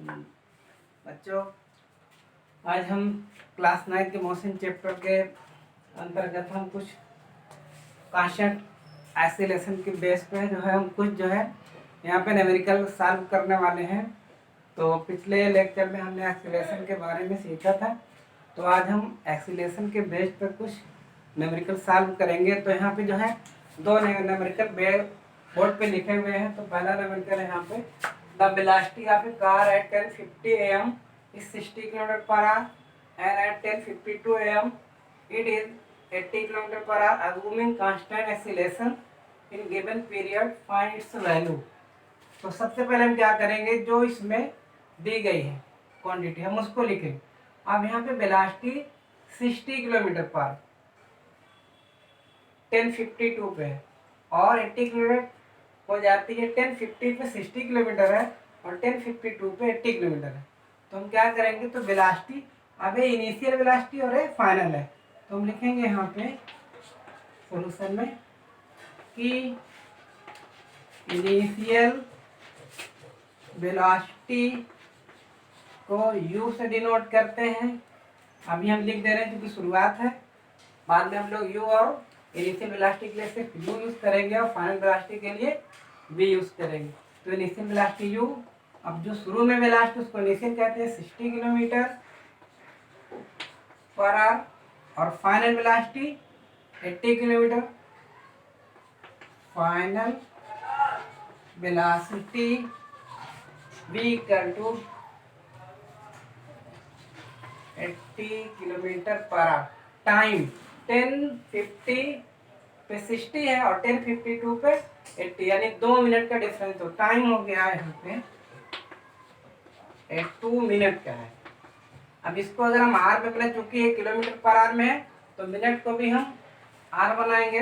बच्चों, आज हम क्लास 9 के मोशन चैप्टर के अंतर्गत हम कुछ कांस्टेंट एक्सीलरेशन के बेस पे जो है हम कुछ जो है यहाँ पे न्यूमेरिकल सॉल्व करने वाले हैं। तो पिछले लेक्चर में हमने एक्सीलरेशन के बारे में सीखा था, तो आज हम एक्सीलरेशन के बेस पर कुछ न्यूमेरिकल सॉल्व करेंगे। तो यहाँ पे जो है दो न्यूमेरिकल बोर्ड पे लिखे हुए हैं। तो पहला न्यूमेरिकल है यहाँ पे, the velocity of a car eight 10:50 AM is 60 km/h and at 10:52 AM it is 80 km/h, assuming constant acceleration in given period, find its value। तो सबसे पहले हम क्या करेंगे, जो इसमें दी गई है क्वांटिटी हम उसको लिखेंगे। अब यहाँ पे वेलोसिटी 60 km/h 10:52 पे है और 80 किलोमीटर हो जाती है। 10:50 पे 60 किलोमीटर है और 10:52 पे 80 किलोमीटर है। तो हम क्या करेंगे, तो वेलोसिटी अब ये इनिशियल वेलोसिटी और ये फाइनल है। तो हम लिखेंगे यहाँ पे सॉल्यूशन में कि इनिशियल वेलोसिटी को u से डिनोट करते हैं। अभी हम लिख दे रहे हैं क्योंकि शुरुआत है, बाद में हम लोग u और इनिशियल वेलोसिटी के लिए सिर्फ u यूज करेंगे और फाइनल वेलोसिटी के लिए v यूज करेंगे। तो इनिशियल वेलोसिटी u, अब जो शुरू में वेलोसिटी उसको इनिशियल कहते हैं 60 किलोमीटर पर आवर और final velocity 80 kilometre. Final velocity v equal to 80 kilometre per hour. Time 10:50 पे 60 है और 10:52 पे 80, यानी 2 मिनट का डिफरेंस। तो टाइम हो गया है यहाँ पे 2 मिनट का है। अब इसको अगर हम आर में बना, चूंकि ये किलोमीटर पर आवर में है तो मिनट को भी हम आर बनाएंगे,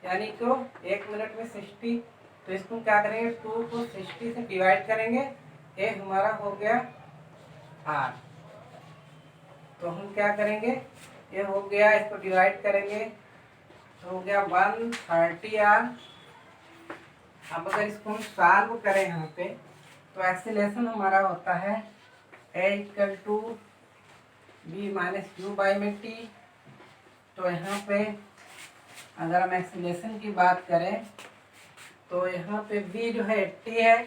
यानी तो 1 मिनट में 60। तो इसको क्या करेंगे, 2 को 60 से डिवाइड करेंगे, ये हमारा हो गया आर। तो हम क्या करेंगे, ये हो गया, इसको डिवाइड करेंगे तो हो गया 130 आर। अब अगर इसको हम सॉल्व करें यहाँ पे, तो एक्सीलरेशन हमारा होता है a equal to B minus U by में टी। तो यहाँ पे अगर हम एक्सीलरेशन की बात करें तो यहाँ पे v जो है 80 है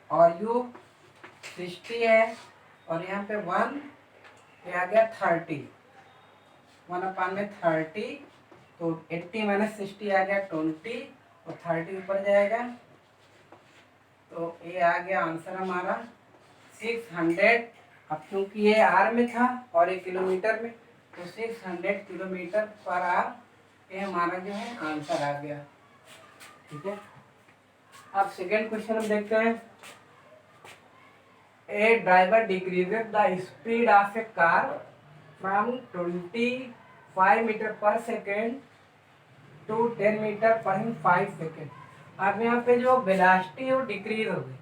और u 60 है और यहाँ पे 1 ये आ गया 30, 1/30। तो 80 माइनस 60 आ गया 20 और 30 ऊपर जाएगा। तो ये आ गया आंसर हमारा 600। अब क्योंकि ये आर में था और ये किलोमीटर में, तो 600 किलोमीटर पर आवर ये हमारा जो है आंसर आ गया। ठीक है, अब सेकेंड क्वेश्चन हम देखते हैं। A driver decreases the speed of a car from 25 metre per second to 10 metre per 5 second. अब यहाँ पे जो वेलोसिटी है वो डिक्रीज हो गई,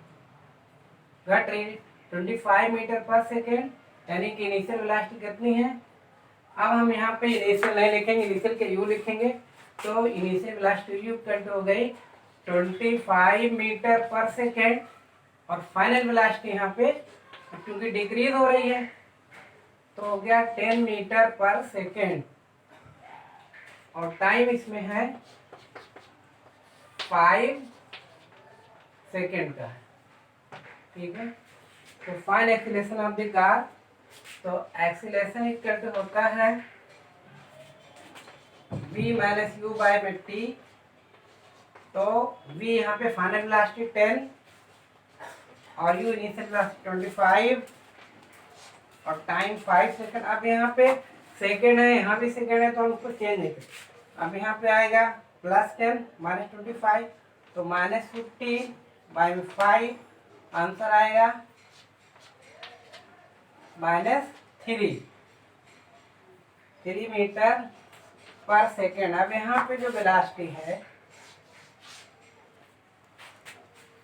घट रही 25 मीटर पर सेकेंड, यानी कि इनिशियल वेलोसिटी कितनी है। अब हम यहाँ पे इनिशियल नहीं लिखेंगे, इनिशियल के u लिखेंगे। तो initial velocity u equal to हो गई 25 मीटर पर सेकेंड और फाइनल वेलोसिटी यहाँ पे क्योंकि डिक्रीज हो रही है तो हो गया 10 मीटर पर सेकेंड और टाइम इसमें है 5 सेकेंड का है। ठीक है, तो find acceleration of the car. तो एक्सीलरेशन इक्वल टू होता है v माइनस यू बाय में टी। तो v यहाँ पे फाइनल वेलोसिटी 10 और u इनिशियल वेलोसिटी 25 और टाइम 5 सेकेंड। अब यहाँ पे सेकेंड है, यहाँ भी सेकेंड है, तो हम उसको चेंज नहीं करें। अब यहाँ पे आएगा +10 माइनस 25, तो -15 बाई 5 आंसर आएगा -3 मीटर पर सेकेंड। अब यहाँ पे जो वेलोसिटी है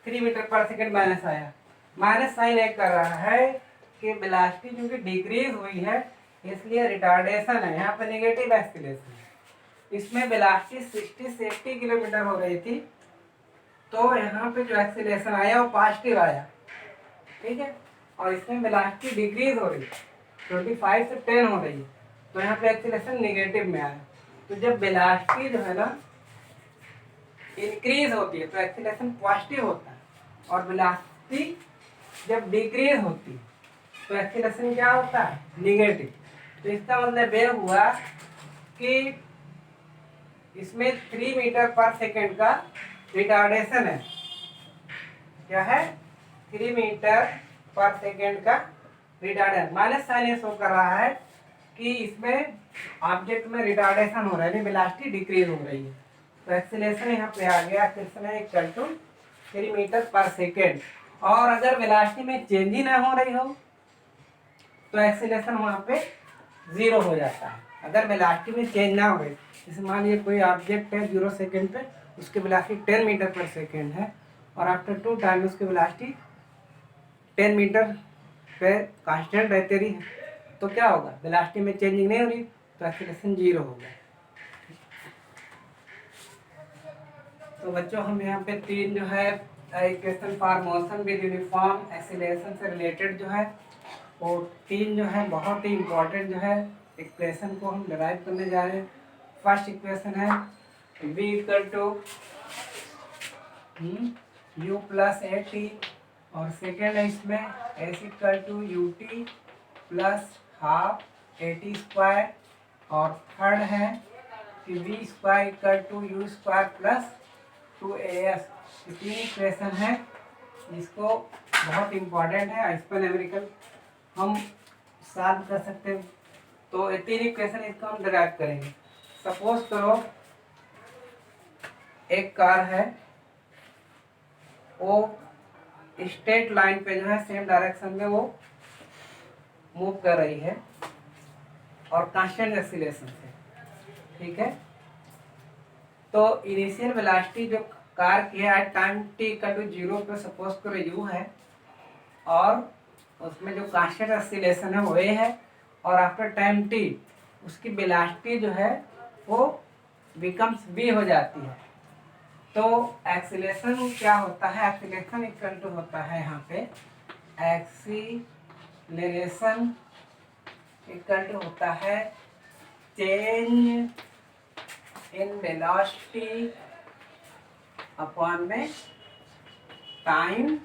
3 मीटर पर सेकेंड माइनस आया, माइनस साइन एक कर रहा है कि वेलोसिटी क्योंकि डिक्रीज हुई है इसलिए रिटार्डेशन है, यहाँ पे नेगेटिव एक्सीलरेशन है। इसमें वेलोसिटी 60 से 80 किलोमीटर हो रही थी, तो यहाँ पे जो एक्सीलरेशन आया वो पॉजिटिव आया। ठीक है, और इसमें वेलोसिटी डिक्रीज हो रही है, 25 से 10 हो रही है, तो यहाँ पे एक्सीलरेशन निगेटिव में आया। तो जब वेलोसिटी जो है ना इंक्रीज होती है तो एक्सीलरेशन पॉजिटिव होता है, और वेलोसिटी जब डिक्रीज होती है तो एक्सीलरेशन क्या होता है, निगेटिव। तो इसका मतलब यह हुआ कि इसमें 3 मीटर पर सेकेंड का रिटार्डेशन है। क्या है, 3 मीटर पर सेकेंड का रिटार्डेशन। माइनस साइन ये शो कर रहा है कि इसमें ऑब्जेक्ट में रिटार्डेशन हो रहा है, वेलोसिटी डिक्रीज हो रही है। तो एक्सीलरेशन यहाँ पे आ गया, एक्सीलरेशन है equal to 3 metre per second. और अगर वेलोसिटी में चेंज ही ना हो रही हो तो एक्सीलरेशन वहाँ पे 0 हो जाता है। अगर वेलोसिटी में चेंज ना हो रही, जैसे मान लीजिए कोई ऑब्जेक्ट है 0 सेकेंड पे, उसकी वेलोसिटी 10 मीटर पर सेकेंड है, और आफ्टर 2 टाइम उसकी वेलोसिटी 10 मीटर पे कांस्टेंट रहती रही, तो क्या होगा, वेलोसिटी में चेंजिंग नहीं हो रही, तो एक्सीलरेशन 0 होगा। तो बच्चों हम यहाँ पे 3 जो है equation for motion with uniform acceleration से रिलेटेड जो है वो 3 जो है बहुत ही इम्पोर्टेंट जो है इक्वेशन को हम डिराइव करने जा रहे हैं। फर्स्ट इक्वेशन है v equal to u plus A T, और सेकेंड है इसमें s equal to U T plus half A T square, और थर्ड है कि v square equal to U square plus 2as। तीन इक्वेशन है जिसको बहुत इम्पोर्टेंट है, इस पर न्यूमेरिकल हम सॉल्व कर सकते हैं। तो ये तीन इक्वेशन इसको हम डिराइव करेंगे। सपोज करो एक कार है, वो स्ट्रेट लाइन पे जो है सेम डायरेक्शन में वो मूव कर रही है और कांस्टेंट एक्सीलरेशन से, ठीक है। तो इनिशियल वेलोसिटी जो कार की है at time t equal to 0 पे सपोज करो u है, और उसमें जो कांस्टेंट एक्सीलरेशन है वो a है, और आफ्टर टाइम t उसकी वेलोसिटी जो है वो बिकम्स v हो जाती है। तो एक्सीलरेशन क्या होता है, एक्सीलरेशन इक्वल टू होता है यहाँ पे एक्सीलरेशन इक्वल टू होता है चेंज इन वेलोसिटी अपॉन में time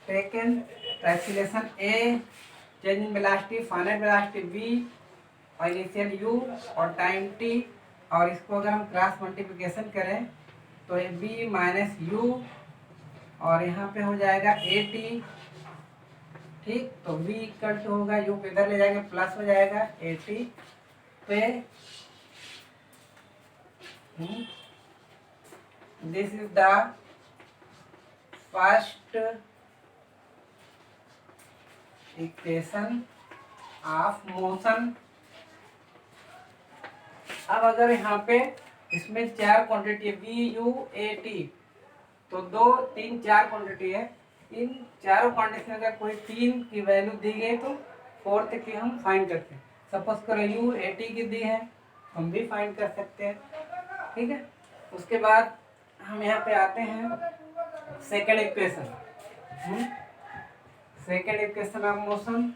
taken. Acceleration a, change in velocity, final velocity v, और इनिशियल u और टाइम t, और इसको अगर हम क्रॉस मल्टीप्लिकेशन करें तो ये b माइनस u, और यहाँ पे हो जाएगा ए टी, ठीक। तो v इक्वल टू होगा, u को इधर ले जाएंगे प्लस हो जाएगा ए टी पे, this is the first equation of motion. अब अगर यहाँ पे इसमें 4 quantity v u a t, तो 2 3 4 क्वांटिटी है, इन चारों क्वांटिटी में अगर कोई 3 की वैल्यू दी गई तो फोर्थ की हम फाइंड करते हैं। सपोज करो u a t की दी है, हम भी फाइंड कर सकते हैं, ठीक है। उसके बाद हम यहाँ पे आते हैं second equation, second equation of motion,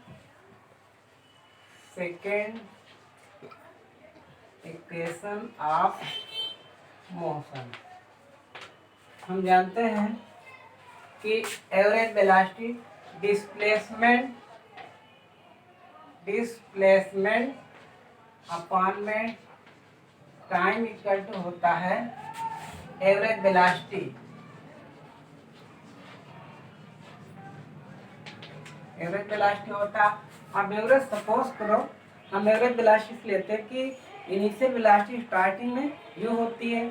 second equation of motion. हम जानते हैं कि एवरेज वेलोसिटी डिस्प्लेसमेंट अपॉन में टाइम इक्वल टू होता है एवरेज वेलोसिटी। एवरेज वेलोसिटी होता, अब एवरेज सपोज करो हम एवरेज वेलोसिटी लेते हैं कि इनिशियल वेलोसिटी स्टार्टिंग में u होती है,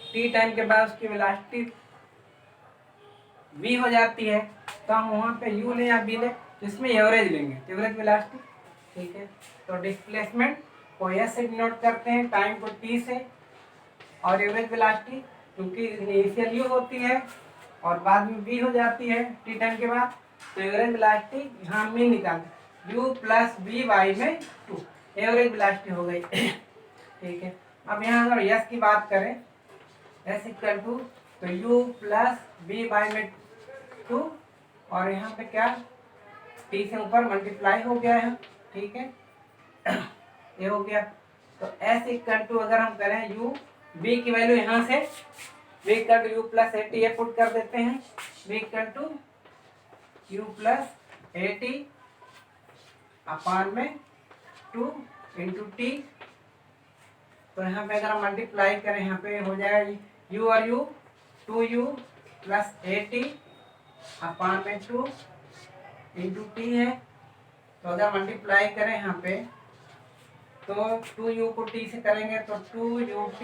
t टाइम के बाद उसकी वेलोसिटी v हो जाती है, तो हम वहाँ पे u ले या v ले, तो इसमें एवरेज लेंगे, एवरेज वेलोसिटी, ठीक है। तो डिस्प्लेसमेंट को s से डिनोट करते हैं, टाइम को t से, और एवरेज वेलोसिटी क्योंकि इनिशियल u होती है और बाद में v हो जाती है t टाइम के बाद, तो एवरेज वेलोसिटी यहाँ में निकालते u प्लस v बाई में 2, एवरेज वेलोसिटी हो गई, ठीक है। अब यहाँ अगर s की बात करें, s इक्वल टू तो u प्लस v बाई में 2 और यहाँ पे क्या टी से ऊपर मल्टीप्लाई हो गया है, ठीक है। ये हो गया। तो एस इक्वल टू अगर हम करें यू, बी की वैल्यू यहाँ से b equal to you plus A t ये पुट कर देते हैं, b equal to you plus A t अपान में 2 इंटू टी। तो यहाँ पे अगर हम मल्टीप्लाई करें यहाँ पे हो जाएगा यू और यू 2u प्लस ए टी अपान में 2 इंटू टी है। तो अगर मल्टीप्लाई करें यहाँ पे तो 2u को t से करेंगे तो 2ut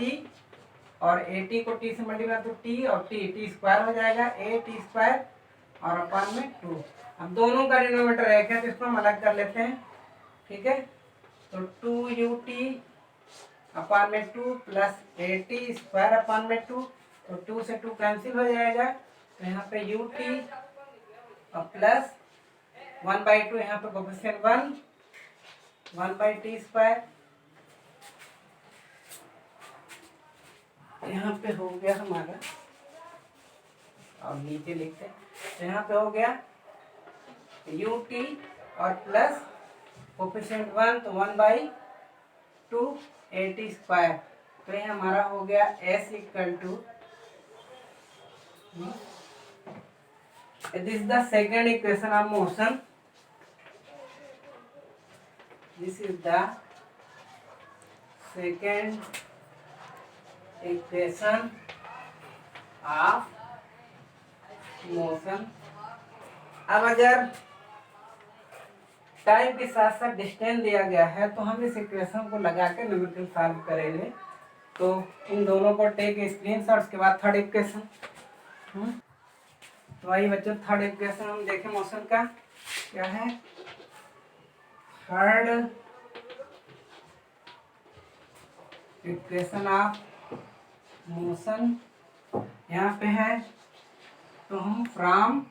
और ए टी को t से मल्टीप्लाई तो t और t स्क्वायर हो जाएगा ए टी स्क्वायर और अपान में 2। अब दोनों का डिनोमिनेटर एक है तो इसको हम अलग कर लेते हैं, ठीक है। तो 2ut अपान में 2 प्लस ए टी स्क्वायर अपान में 2, तो 2 से 2 कैंसिल हो जाएगा। तो यहाँ पे ut और प्लस 1/2 यहाँ पे कोफिशिएंट 1/t स्क्वायर। यहाँ पे हो गया हमारा, और नीचे लिखते हैं तो यहाँ पे हो गया ut और प्लस कोफिशिएंट 1 तो 1/2 ए टी स्क्वायर। तो ये हमारा हो गया s equal to, this is the second equation of motion, this is the second equation of motion. अब अगर टाइम के साथ साथ डिस्टेंस दिया गया है तो हम इस इक्वेशन को लगा के न्यूमेरिकल सॉल्व करेंगे। तो इन दोनों को टेक स्क्रीनशॉट, उसके बाद थर्ड इक्वेशन। तो वही बच्चों थर्ड इक्वेशन हम देखें मोशन का क्या है। थर्ड इक्वेशन ऑफ मोशन यहाँ पे है, तो हम फ्रॉम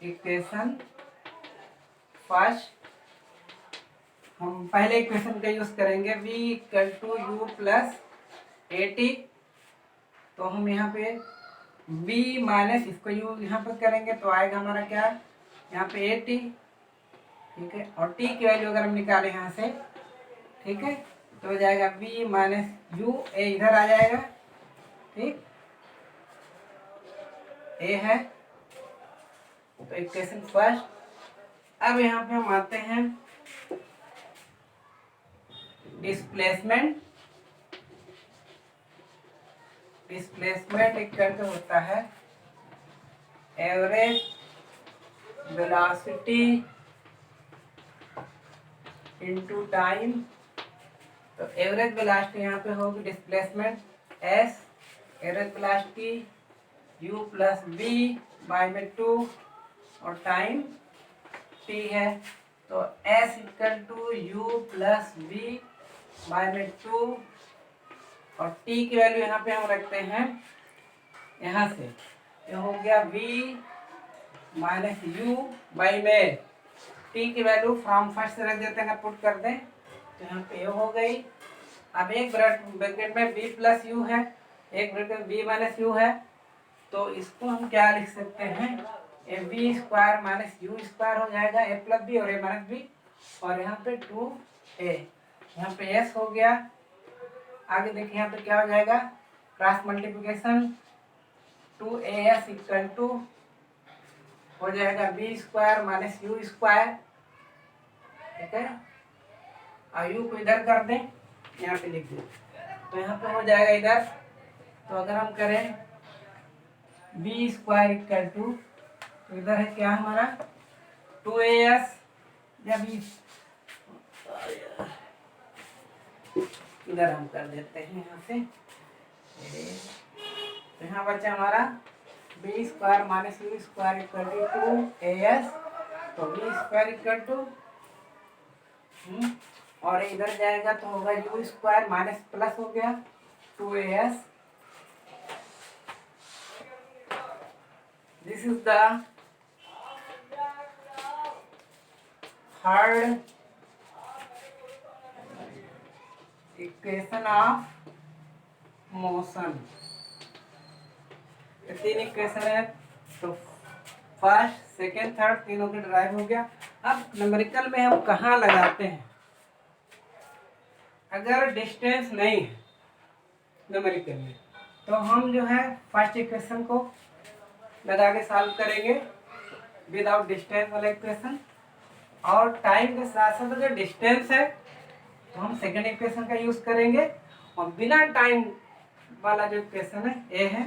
इक्वेशन फर्स्ट हम पहले इक्वेशन का यूज करेंगे v equal to you plus A T. तो हम यहाँ पे v माइनस इसको u यहाँ पर करेंगे तो आएगा हमारा क्या, यहाँ पे ए टी, ठीक है। और t की वैल्यू अगर हम निकालें यहाँ से, ठीक है, तो हो जाएगा v माइनस यू, ए इधर आ जाएगा, ठीक, ए है। तो इक्वेशन फर्स्ट। अब यहाँ पे हम आते हैं डिस्प्लेसमेंट। डिस्प्लेसमेंट इक्वल टू होता है एवरेज वेलोसिटी इनटू टाइम। तो एवरेज वेलोसिटी यहाँ पे होगी displacement s, average velocity u plus b by में 2 और टाइम t है। तो s equal to you plus B by में 2 और t की वैल्यू यहाँ पे हम रखते हैं यहाँ से, ये हो गया v माइनस यू बाई में t की वैल्यू फ्रॉम फर्स्ट से रख देते हैं, पुट कर दें तो यहाँ पे ये हो गई। अब एक ब्रैकेट में v प्लस यू है, एक ब्रैकेट v माइनस यू है, तो इसको हम क्या लिख सकते हैं, A B square minus U square हो जाएगा, ए प्लस बी और ए माइनस बी, और यहाँ पे 2a, यहाँ पे s हो गया। आगे देखिए यहाँ पे क्या हो जाएगा, cross multiplication 2as equal to हो जाएगा B square minus U square, ठीक है। और यू को इधर कर दें, यहाँ पे लिख दें तो यहाँ पे हो जाएगा इधर। तो अगर हम करें बी स्क्वायर इक्वल टू, तो इधर है क्या हमारा 2as, जब इधर हम कर देते हैं यहाँ से, तो यहाँ बचा हमारा B square minus U square equal to 2as, तो बी स्क्वायर इक्वल टू और इधर जाएगा तो होगा यू स्क्वायर माइनस प्लस हो गया 2as। This is the third equation of motion. तीन इक्वेशन है, तो फर्स्ट सेकेंड थर्ड तीनों के ड्राइव हो गया। अब न्यूमेरिकल में हम कहाँ लगाते हैं? अगर डिस्टेंस नहीं है न्यूमेरिकल में तो हम जो है फर्स्ट इक्वेशन को लगा के सॉल्व करेंगे विदाउट डिस्टेंस वाला इक्वेशन, और टाइम के साथ साथ अगर डिस्टेंस है तो हम सेकेंड इक्वेशन का यूज करेंगे, और बिना टाइम वाला जो इक्वेशन है ए है,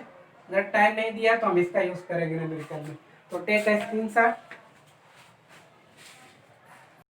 अगर टाइम नहीं दिया तो हम इसका यूज करेंगे न्यूमेरिकल में। तो टेक अ स्क्रीनशॉट।